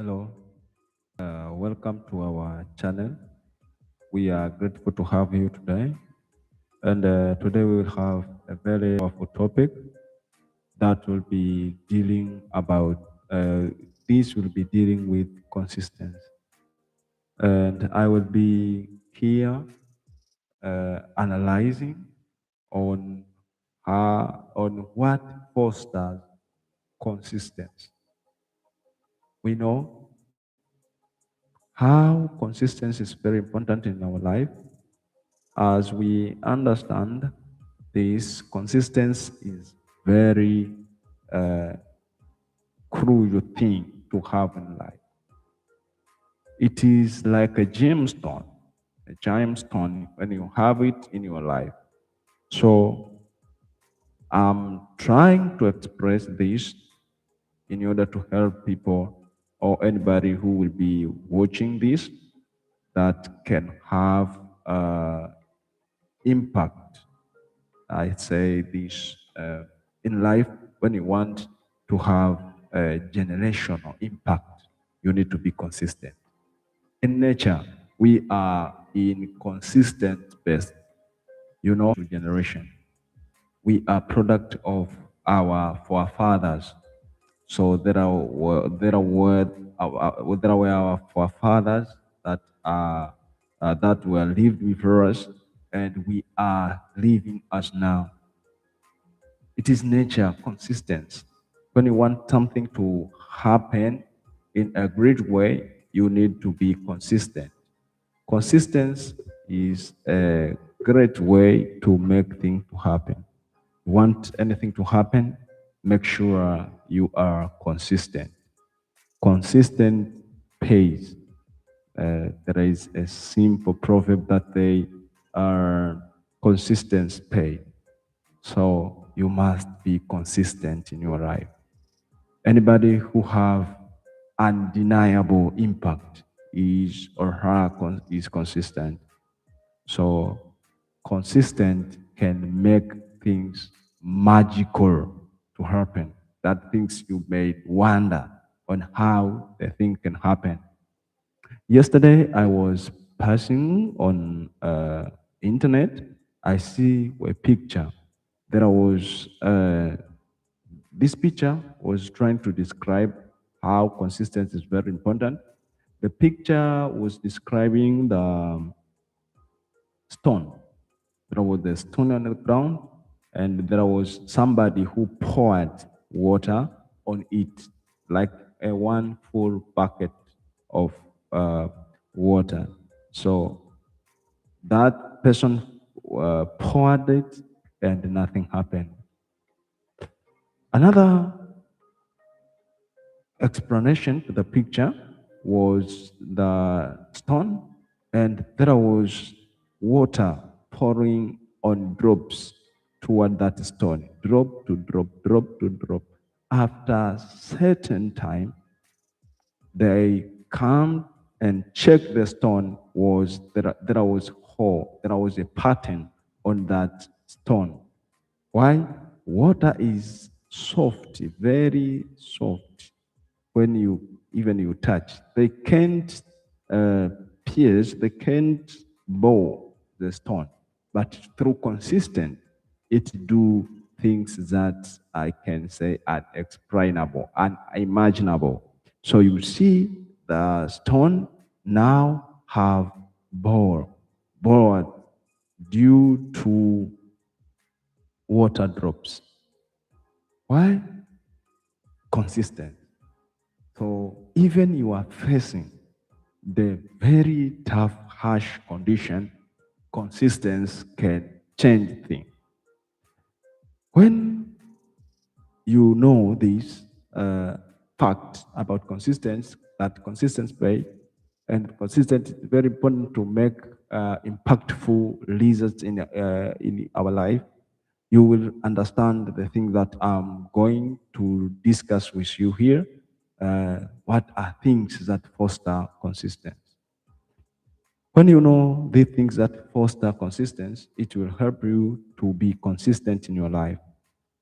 Hello, welcome to our channel. We are grateful to have you today. And today we will have a very powerful topic that will be dealing about, this will be dealing with consistency. And I will be here analyzing on on what fosters consistency. We know how consistency is very important in our life. As we understand this, consistency is very uh, crucial thing to have in life. It is like a gemstone when you have it in your life. So I'm trying to express this in order to help people or anybody who will be watching this that can have impact. I say this in life, when you want to have a generational impact, you need to be consistent. In nature, we are in consistent best, to generation. We are product of our forefathers. So there were our forefathers that are that were lived before us, and we are living us now. It is nature, consistence. When you want something to happen in a great way, you need to be consistent. Consistency is a great way to make things to happen. You want anything to happen, make sure you are consistent. Consistent pays. There is a simple proverb that they are consistent pay. So you must be consistent in your life. Anybody who have undeniable impact is consistent. So consistent can make things magical to happen. That things you may wonder on how the thing can happen. Yesterday I was passing on internet. I see a picture. There was this picture was trying to describe how consistency is very important. The picture was describing the stone. There was the stone on the ground, and there was somebody who poured water on it, like a one full bucket of uh, water. So that person poured it, and nothing happened. Another explanation to the picture was the stone, and there was water pouring on drops toward that stone, drop to drop, drop to drop. After a certain time, they come and check the stone. There was hole, there was a pattern on that stone. Why? Water is soft, very soft. When you even you touch, they can't uh, pierce, they can't bow the stone. But through consistent, it do things that I can say are unexplainable, unimaginable. So you see the stone now have bored due to water drops. Why? Consistent. So even you are facing the very tough, harsh condition, consistency can change things. When you know this fact about consistency, that consistency pay, and consistency is very important to make impactful results in our life, you will understand the thing that I'm going to discuss with you here. What are things that foster consistency? When you know the things that foster consistency, it will help you to be consistent in your life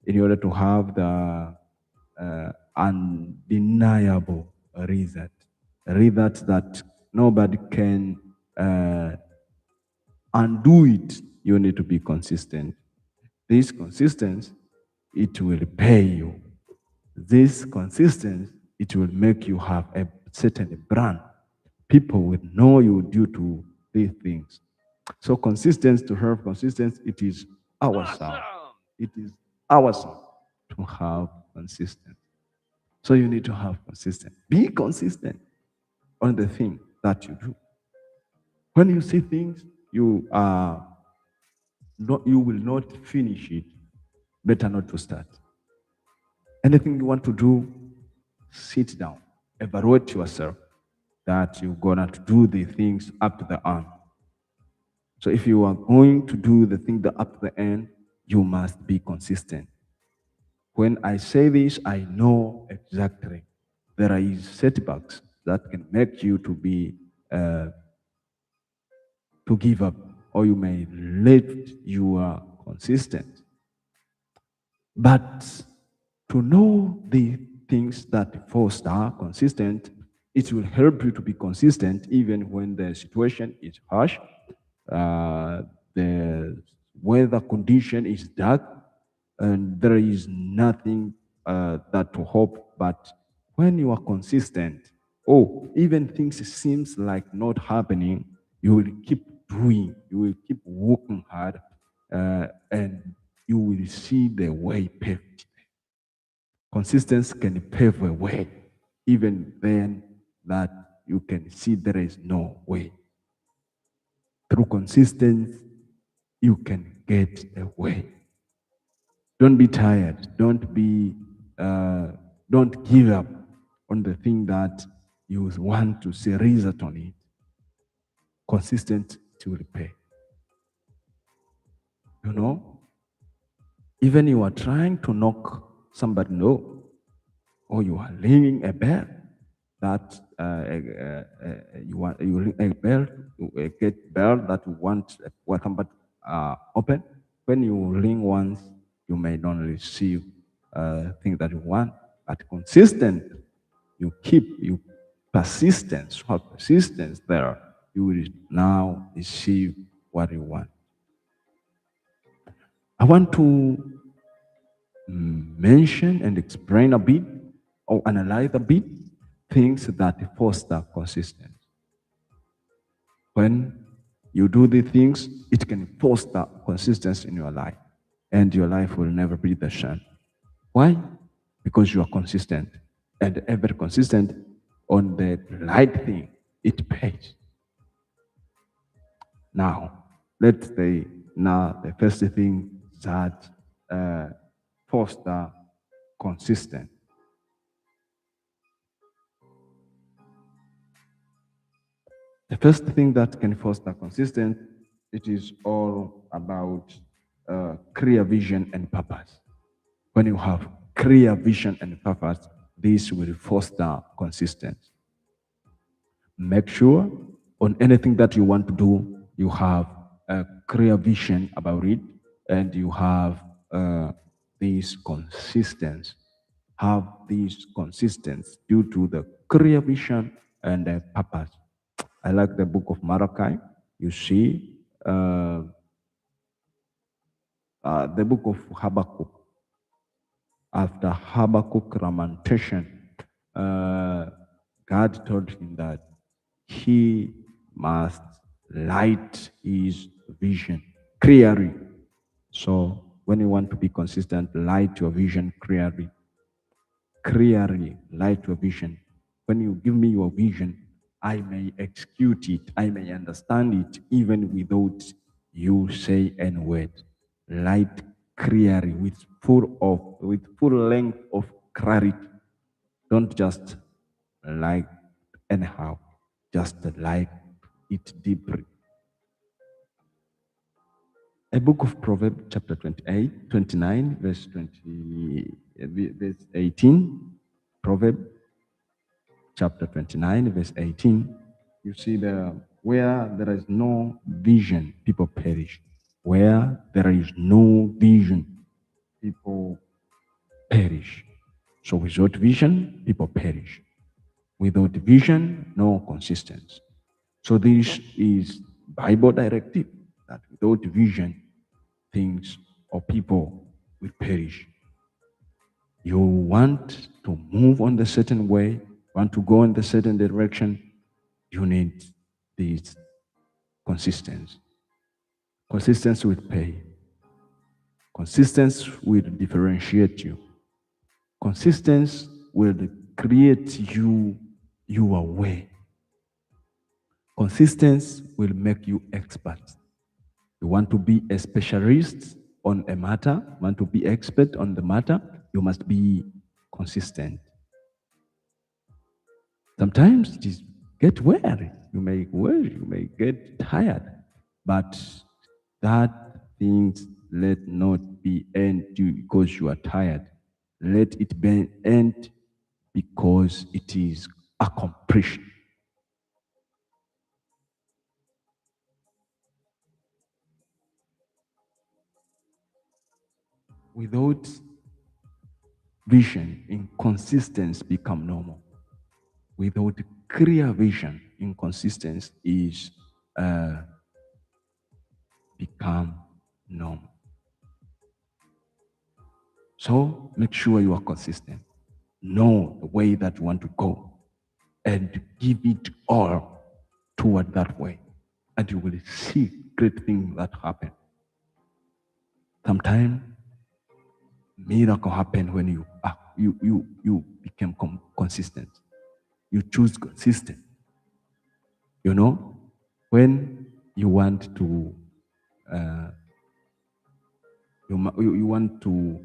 in order to have the undeniable result. Read that nobody can undo it. You need to be consistent. This consistency, it will pay you. This consistency, it will make you have a certain brand. People will know you due to these things. So consistency, to have consistency, it is awesome. It is awesome to have consistency. So you need to have consistency. Be consistent on the thing that you do. When you see things, you will not finish it. Better not to start. Anything you want to do, sit down, evaluate yourself that you're gonna do the things up to the end. So if you are going to do the thing up to the end, you must be consistent. When I say this, I know exactly there is setbacks that can make you to be to give up, or you may let you are consistent. But to know the things that first are consistent, it will help you to be consistent even when the situation is harsh, the weather condition is dark, and there is nothing that to hope. But when you are consistent, even things seems like not happening, you will keep doing, you will keep working hard, and you will see the way paved. Consistency can pave a way, even then that you can see there is no way. Through consistency, you can get a way. Don't be tired. Don't give up on the thing that you want to see result on it. Consistent to repay. You know, even you are trying to knock somebody no, or you are ringing a bell that you ring a bell, you get bell that you want somebody open. When you ring once, you may not receive thing that you want, but consistent, you persistence, have persistence there, you will now receive what you want. I want to mention and explain a bit or analyze a bit things that foster consistency. When you do the things, it can foster consistency in your life, and your life will never be the same. Why? Because you are consistent, and ever consistent on the right thing, it pays. Now, let's say the first thing that foster consistent. The first thing that can foster consistent, it is all about clear vision and purpose. When you have clear vision and purpose, this will foster consistency. Make sure on anything that you want to do, you have a clear vision about it, and you have this consistency. Have this consistency due to the clear vision and the purpose. I like the book of Malachi. You see, the book of Habakkuk. After Habakkuk lamentation, God told him that he must light his vision clearly. So when you want to be consistent, light your vision clearly. Clearly light your vision. When you give me your vision, I may execute it, I may understand it, even without you say any word. Light clearly with full length of clarity. Don't just like anyhow, just like it deeply. A book of Proverbs, chapter 28, 29, verse 18. Proverbs, chapter 29, verse 18. You see where there is no vision, people perish. Where there is no vision, people perish. So without vision, people perish. Without vision, no consistency. So this is Bible directive that without vision, things or people will perish. You want to move on the certain way, want to go in the certain direction, you need this consistency. Consistency will pay. Consistency will differentiate you. Consistency will create you your way. Consistency will make you expert. You want to be a specialist on a matter, want to be expert on the matter, you must be consistent. Sometimes it is get weary. You may get tired, but that things let not be end you because you are tired. Let it be end because it is accomplished. Without vision, inconsistency become normal. Without clear vision, inconsistency is become normal. So make sure you are consistent. Know the way that you want to go and give it all toward that way. And you will see great things that happen. Sometimes miracle happen when you become consistent. You choose consistent. You know, when you want to uh, you want to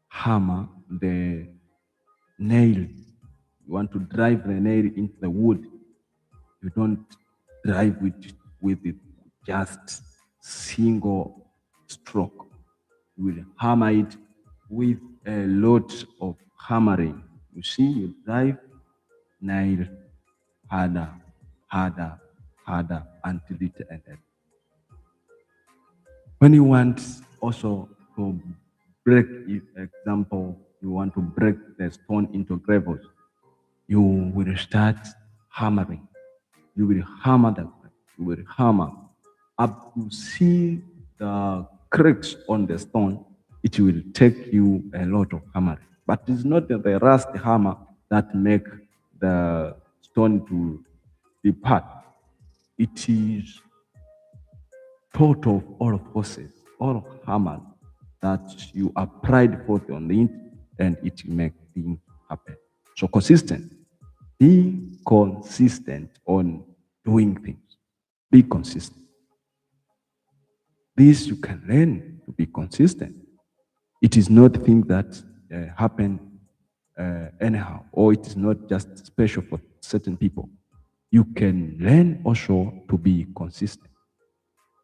hammer the nail, you want to drive the nail into the wood, you don't drive with it just single stroke. You will hammer it with a lot of hammering. You see, you drive nail harder, harder, harder until it ended. When you want also to break, if example, you want to break the stone into gravels, you will start hammering. You will hammer the you will hammer up to see the cracks on the stone. It will take you a lot of hammering. But it's not the rust hammer that make the stone to depart. It is thought of all forces, all hammer that you applied forth on it, and it make things happen. So consistent. Be consistent on doing things. Be consistent. This you can learn to be consistent. It is not thing that happen anyhow, or it is not just special for certain people. You can learn also to be consistent.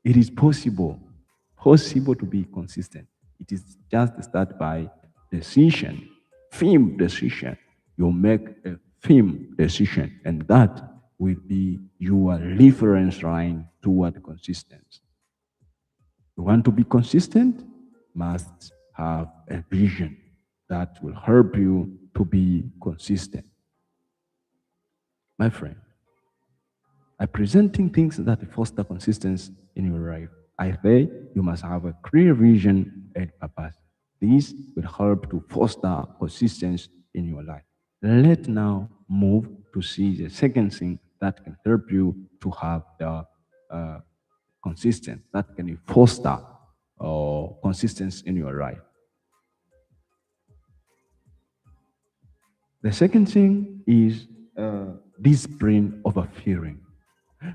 It is possible to be consistent. It is just start by decision, firm decision. You make a firm decision, and that will be your reference line toward consistency. You want to be consistent, must have a vision that will help you to be consistent. My friend, by presenting things that foster consistency in your life, I say you must have a clear vision and purpose. This will help to foster consistency in your life. Let's now move to see the second thing that can help you to have the uh, consistent, that can foster consistency in your life. The second thing is discipline over fearing.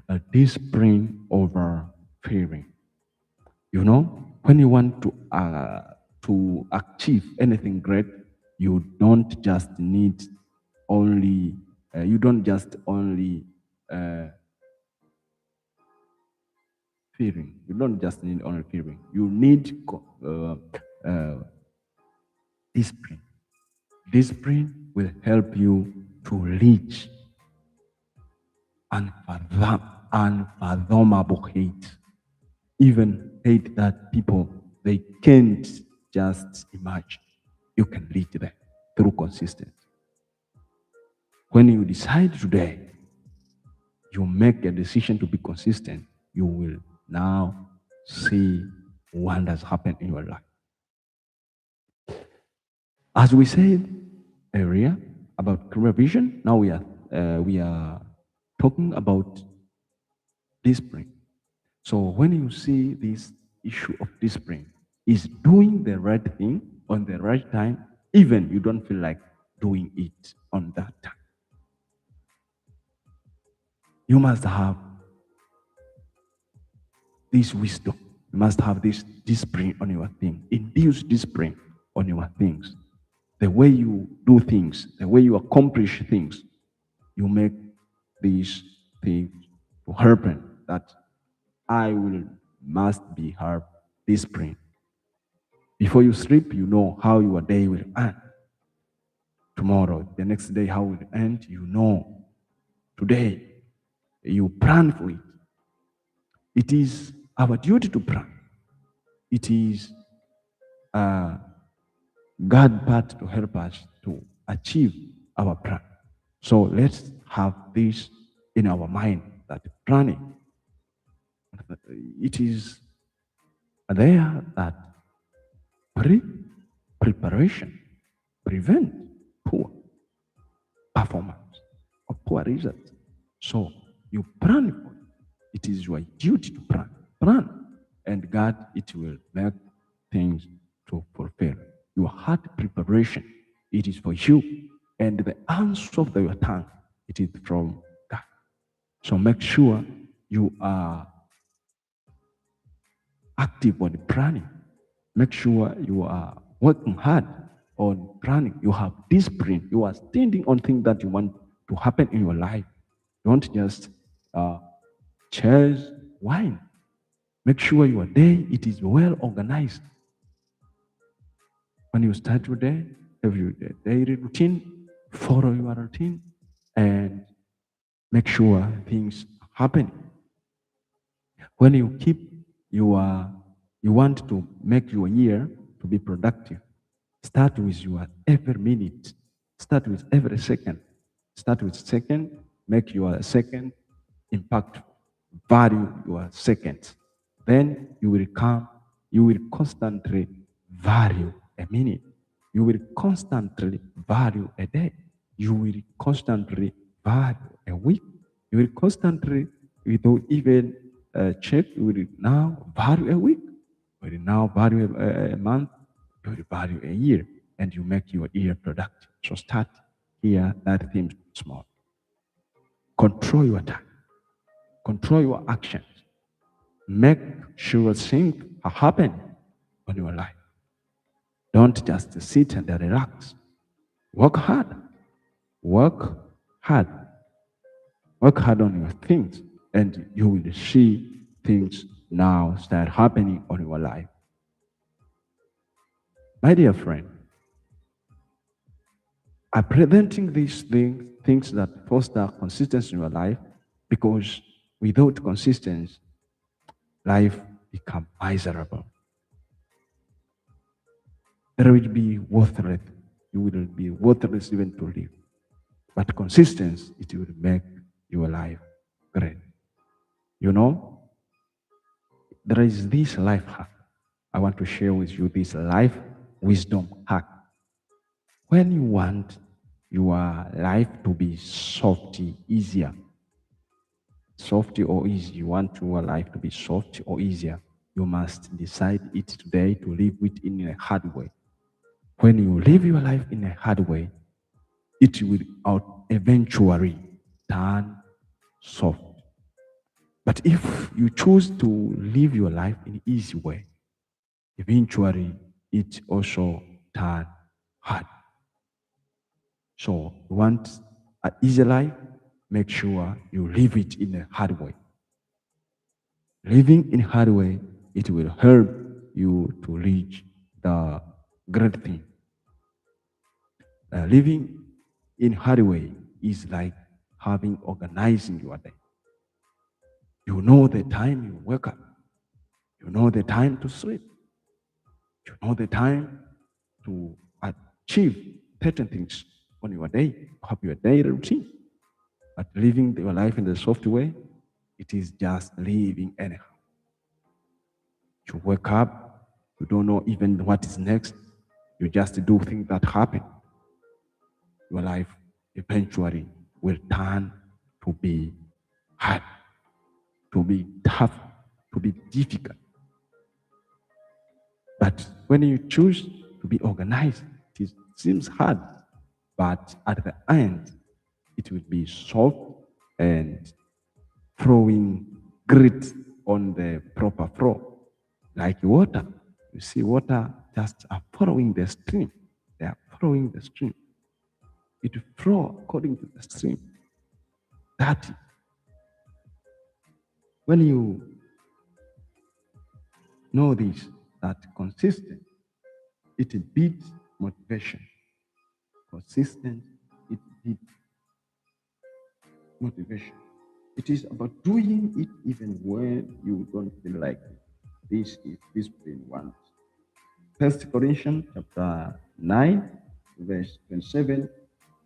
A discipline over fearing. You know, when you want to achieve anything great, you don't just need only you don't just only uh, fearing. You don't just need only fearing. You need discipline. Discipline will help you to reach unfathomable hate, even hate that people they can't just imagine. You can reach there through consistency. When you decide today, you make a decision to be consistent, you will now see wonders happen in your life. As we said earlier about career vision, now we are talking about discipline. So when you see this issue of discipline, is doing the right thing on the right time, even you don't feel like doing it on that time. You must have this wisdom. You must have this discipline on your thing. Induce discipline on your things. The way you do things, the way you accomplish things, you make these things to happen. That I will must be have discipline. Before you sleep, you know how your day will end. Tomorrow, the next day, how it will end, you know. Today, you plan for it. It is our duty to plan. It is God part to help us to achieve our plan. So let's have this in our mind that planning, it is there that preparation prevent poor performance or poor results. So you plan for it. It is your duty to plan. Plan. And God, it will make things to fulfill. Your heart preparation, it is for you. And the answer of your tongue, it is from God. So make sure you are active on planning. Make sure you are working hard on planning. You have discipline. You are standing on things that you want to happen in your life. Don't just chase wine. Make sure your day it is well organized. When you start your day, every day, daily routine, follow your routine and make sure things happen. When you keep you want to make your year to be productive, start with your every minute, start with every second. Start with second, make your second impactful, value your seconds. Then you will constantly value a minute. You will constantly value a day. You will constantly value a week. You will constantly, without even check, you will now value a week. You will now value a month. You will value a year. And you make your year productive. So start here, that seems small. Control your time. Control your actions. Make sure things happen on your life. Don't just sit and relax. Work hard. Work hard. Work hard on your things, and you will see things now start happening on your life. My dear friend, I'm presenting these things that foster consistency in your life, because without consistency, life becomes miserable. There will be worthless. You will be worthless even to live. But consistency, it will make your life great. You know, there is this life hack. I want to share with you this life wisdom hack. When you want your life to be soft, easier, soft or easy, you want your life to be soft or easier, you must decide it today to live it in a hard way. When you live your life in a hard way, it will eventually turn soft. But if you choose to live your life in an easy way, eventually it also turn hard. So you want an easy life, make sure you live it in a hard way. Living in a hard way, it will help you to reach the great thing. Living in hard way is like organizing your day. You know the time you wake up. You know the time to sleep. You know the time to achieve certain things. on your day. You have your daily routine. But living your life in the soft way, it is just living anyhow. You wake up, you don't know even what is next. You just do things that happen. Your life eventually will turn to be hard, to be tough, to be difficult. But when you choose to be organized, it seems hard, but at the end, it will be soft and flowing grit on the proper flow, like water. You see, water just are following the stream. They are following the stream. It will flow according to the stream. That when you know this, that consistent, it beats motivation. Consistent, it beats motivation. It is about doing it even when you don't feel like it. This is discipline one. First Corinthians chapter 9, verse 27.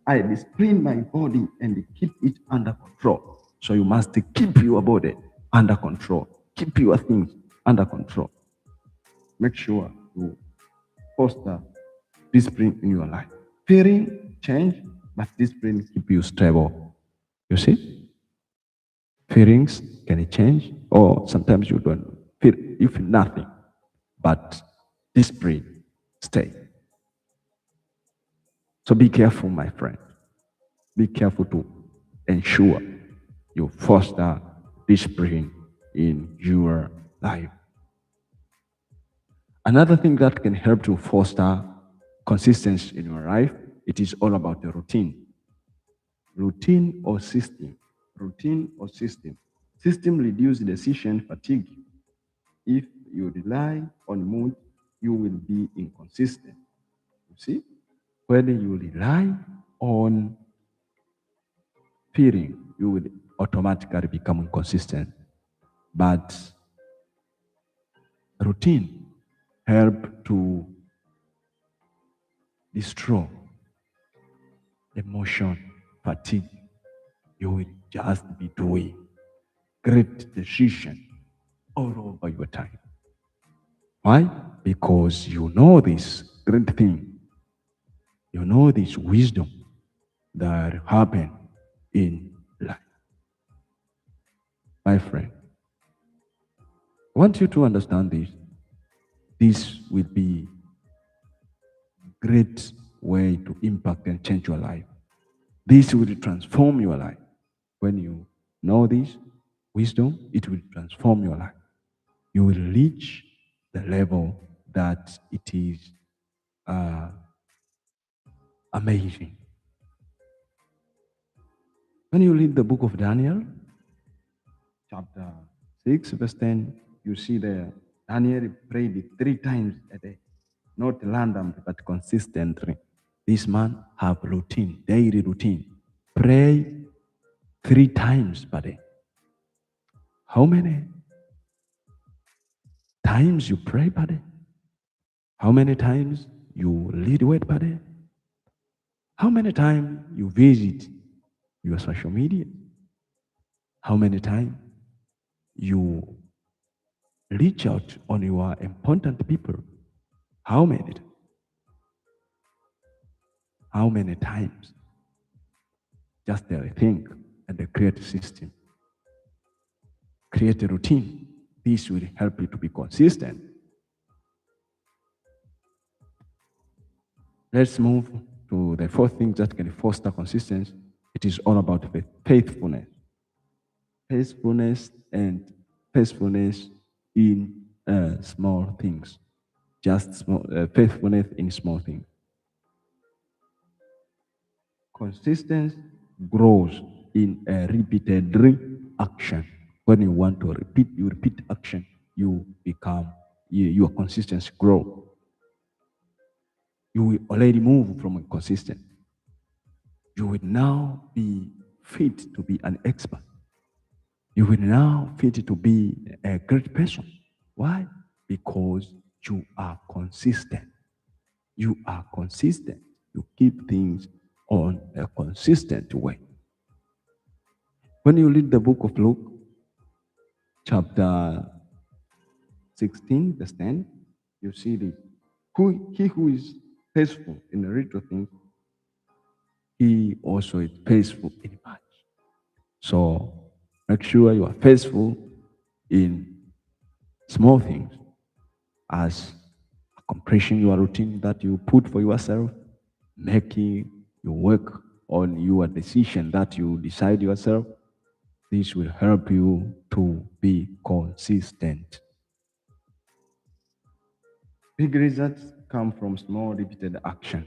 I discipline my body and keep it under control. So you must keep your body under control. Keep your things under control. Make sure you foster discipline in your life. Fearing change, but discipline keep you stable. You see? Feelings can change, or sometimes you don't feel, you feel nothing, but discipline stay. So be careful, my friend. Be careful to ensure you foster discipline in your life. Another thing that can help to foster consistency in your life, it is all about the routine. Routine or system. Routine or system. System reduce decision fatigue. If you rely on mood, you will be inconsistent. You see? When you rely on feeling, you will automatically become inconsistent. But routine help to destroy emotion, fatigue. You will just be doing great decision all over your time. Why? Because you know this great thing. You know this wisdom that happen in life. My friend, I want you to understand this. This will be a great way to impact and change your life. This will transform your life. When you know this wisdom, it will transform your life. You will reach the level that it is amazing. When you read the book of Daniel, chapter 6, verse 10, you see there, Daniel prayed 3 times a day, not randomly, but consistently. This man have routine, daily routine. Pray 3 times per day. How many times you pray per day? How many times you read word per day? How many times you visit your social media? How many times you reach out on your important people? How many? How many times? Just think and create a system. Create a routine. This will help you to be consistent. Let's move to the fourth thing that can foster consistency. It is all about faithfulness. Faithfulness and faithfulness in small things. Just small, faithfulness in small things. Consistency grows in a repeated action. When you want to repeat, you repeat action, you become, your consistency grow. You will already move from inconsistent. You will now be fit to be an expert. You will now fit to be a great person. Why? Because you are consistent. You are consistent. You keep things on a consistent way. When you read the book of Luke, chapter 16, verse 10, you see this. He who is faithful in the little things, he also is faithful in much. So make sure you are faithful in small things as accomplishing your routine that you put for yourself, making you work on your decision that you decide yourself. This will help you to be consistent. Big results come from small repeated action.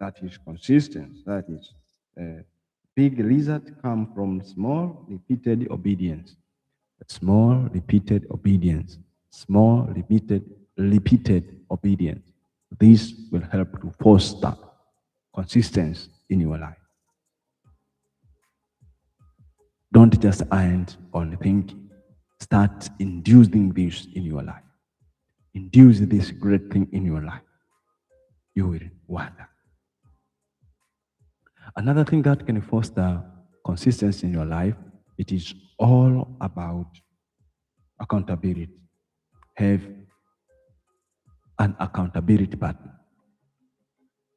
That is consistent. That is big results come from small repeated obedience. Small repeated obedience. Small repeated obedience. This will help to foster consistency in your life. Don't just end on thinking. Start inducing this in your life. Induce this great thing in your life. You will wonder. Another thing that can foster consistency in your life, it is all about accountability. Have an accountability partner.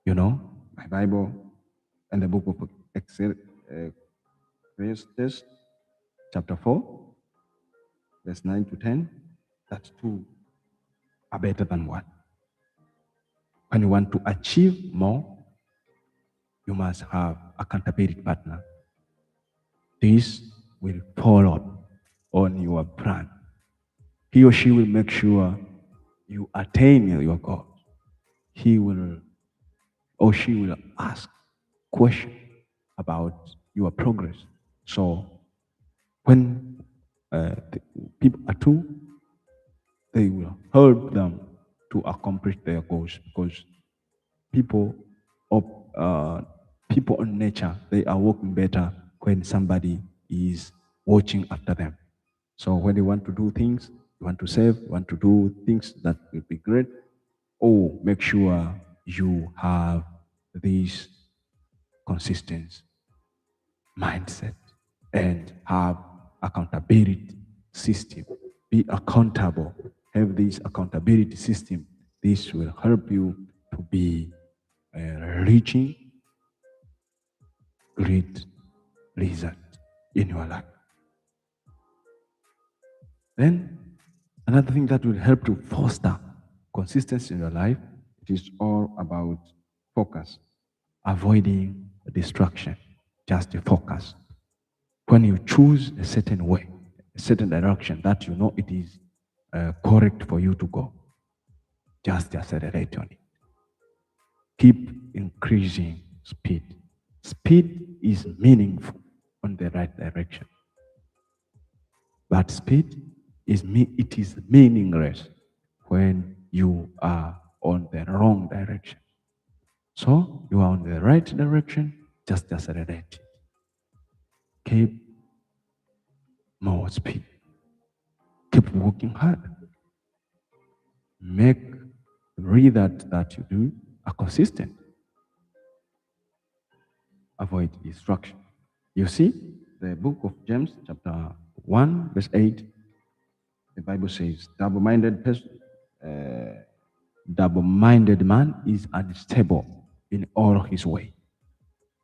You know, my Bible and the book of Ecclesiastes, chapter 4, verse 9 to 10, that two are better than one. When you want to achieve more, you must have accountability partner. This will follow up on your plan. He or she will make sure you attain your goal. He will or she will ask questions about your progress. So when people are two, they will help them to accomplish their goals, because people of people on nature, they are working better when somebody is watching after them. So when you want to do things, you want to save, you want to do things that will be great, make sure you have this consistent mindset and have accountability system. Be accountable. Have this accountability system. This will help you to be reaching great result in your life. Then another thing that will help to foster consistency in your life, it is all about focus, avoiding distraction, just focus. When you choose a certain way, a certain direction that you know it is correct for you to go, just accelerate on it. Keep increasing speed. Speed is meaningful on the right direction, but speed is meaningless when you are on the wrong direction. So you are on the right direction, just accelerate. Keep more speed. Keep working hard. Make that you do are consistent. Avoid distraction. You see, the book of James, chapter 1, verse 8, the Bible says, double-minded man is unstable in all his way.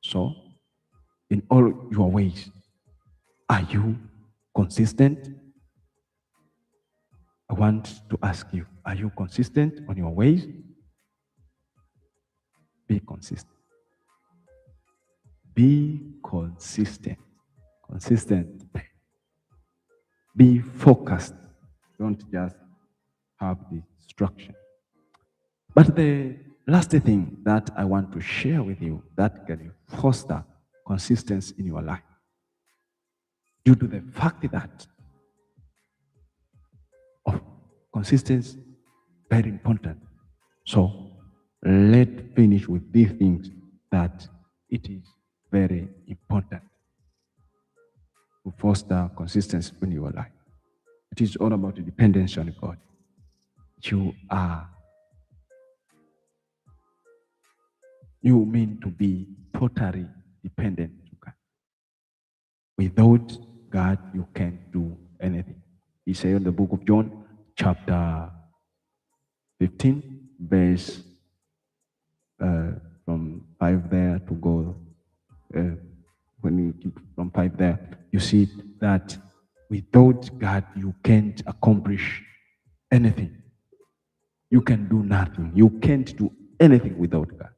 So, in all your ways, are you consistent? I want to ask you, are you consistent on your ways? Be consistent. Be consistent. Consistent. Be focused. Don't just have distraction. But the last thing that I want to share with you that can foster consistency in your life, due to the fact that consistency very important. So let's finish with these things that it is very important to foster consistency in your life. It is all about the dependence on God. You are You mean to be totally dependent to God. Without God, you can't do anything. He said in the book of John, chapter 15, verse from 5 there to go, when you keep from 5 there, you see that without God, you can't accomplish anything. You can do nothing. You can't do anything without God.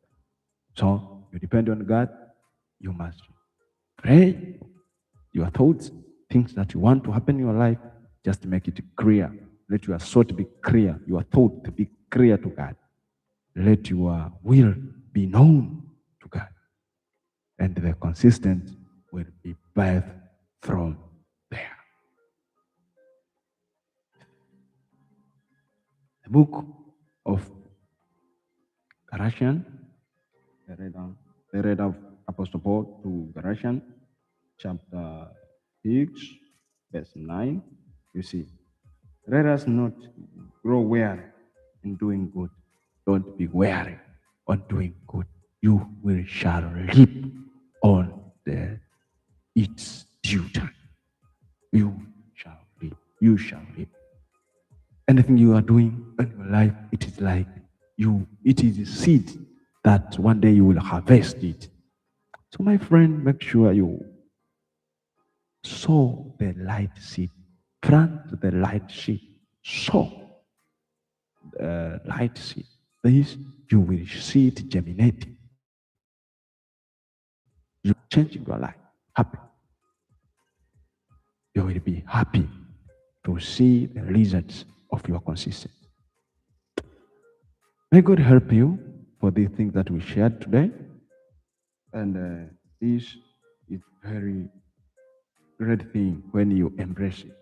So you depend on God. You must pray your thoughts, things that you want to happen in your life, just make it clear. Let your thought be clear, your thought to be clear to God. Let your will be known to God. And the consistent will be birthed from there. The book of Galatians, the read of Apostle Paul to Galatians, chapter 6, verse 9. You see, let us not grow weary in doing good. Don't be weary on doing good. You will shall reap on its due time. You shall reap. You shall reap. Anything you are doing in your life, it is like it is a seed that one day you will harvest it. So my friend, make sure you sow the light seed. Plant the light seed. Sow the light seed. This, you will see it germinating. You changing your life. Happy. You will be happy to see the results of your consistency. May God help you for these things that we shared today. And this is very great thing when you embrace it.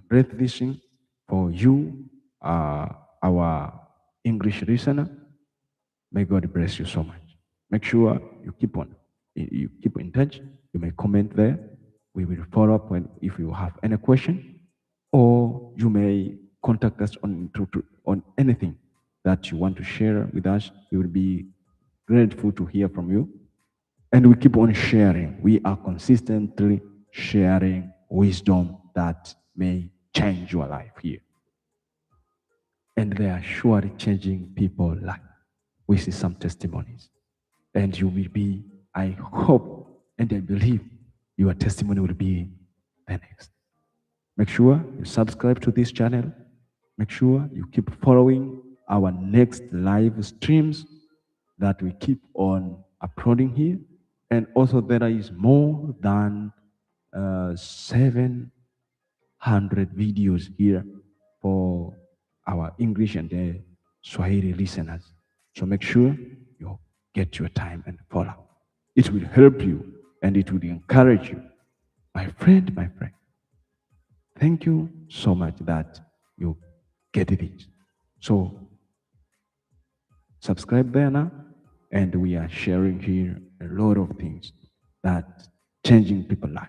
Embrace this thing for you, our English listener. May God bless you so much. Make sure you keep in touch. You may comment there. We will follow up if you have any question, or you may contact us on anything that you want to share with us. We will be grateful to hear from you. And we keep on sharing. We are consistently sharing wisdom that may change your life here. And they are surely changing people's life. We see some testimonies. And you will be, I hope and I believe your testimony will be the next. Make sure you subscribe to this channel. Make sure you keep following our next live streams that we keep on uploading here. And also there is more than 700 videos here for our English and Swahili listeners. So make sure you get your time and follow. It will help you and it will encourage you. My friend, thank you so much that you get it. So subscribe there now, and we are sharing here a lot of things that changing people's life,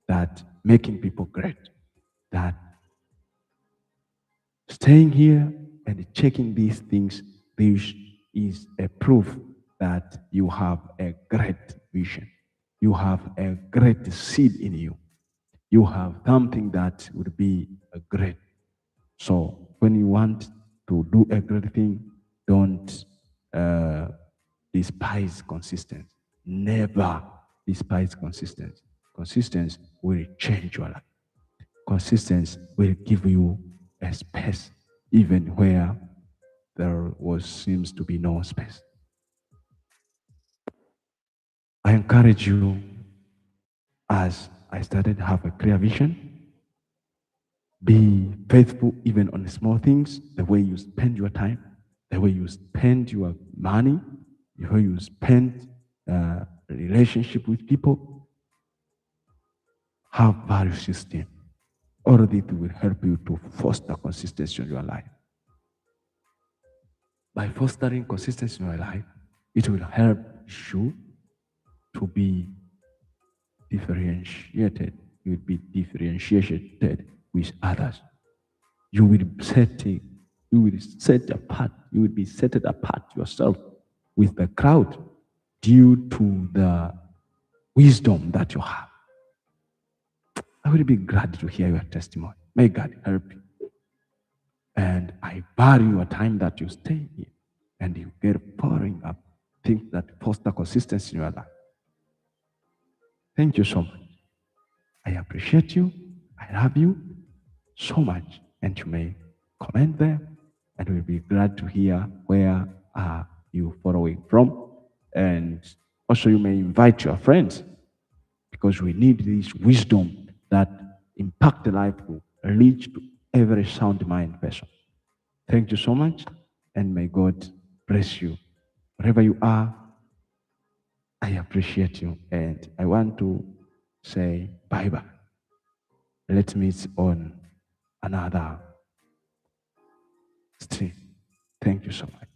that making people great, that staying here and checking these things, this is a proof that you have a great vision. You have a great seed in you. You have something that would be a great. So when you want to do a great thing, don't despise consistency. Never despise consistency. Consistency will change your life. Consistency will give you a space even where there seems to be no space. I encourage you, as I started, have a clear vision. Be faithful even on the small things, the way you spend your time, the way you spend your money, the way you spend relationship with people. Have value system. All of it will help you to foster consistency in your life. By fostering consistency in your life, it will help you to be differentiated. You will be differentiated with others. You will be set apart yourself with the crowd due to the wisdom that you have. I will be glad to hear your testimony. May God help you. And I value your time that you stay here and you get pouring up things that foster consistency in your life. Thank you so much. I appreciate you. I love you so much. And you may comment there, and we'll be glad to hear where are you following from. And also you may invite your friends, because we need this wisdom that impact the life to reach to every sound mind person. Thank you so much, and may God bless you. Wherever you are, I appreciate you, and I want to say bye-bye. Let's meet on another stream. Thank you so much.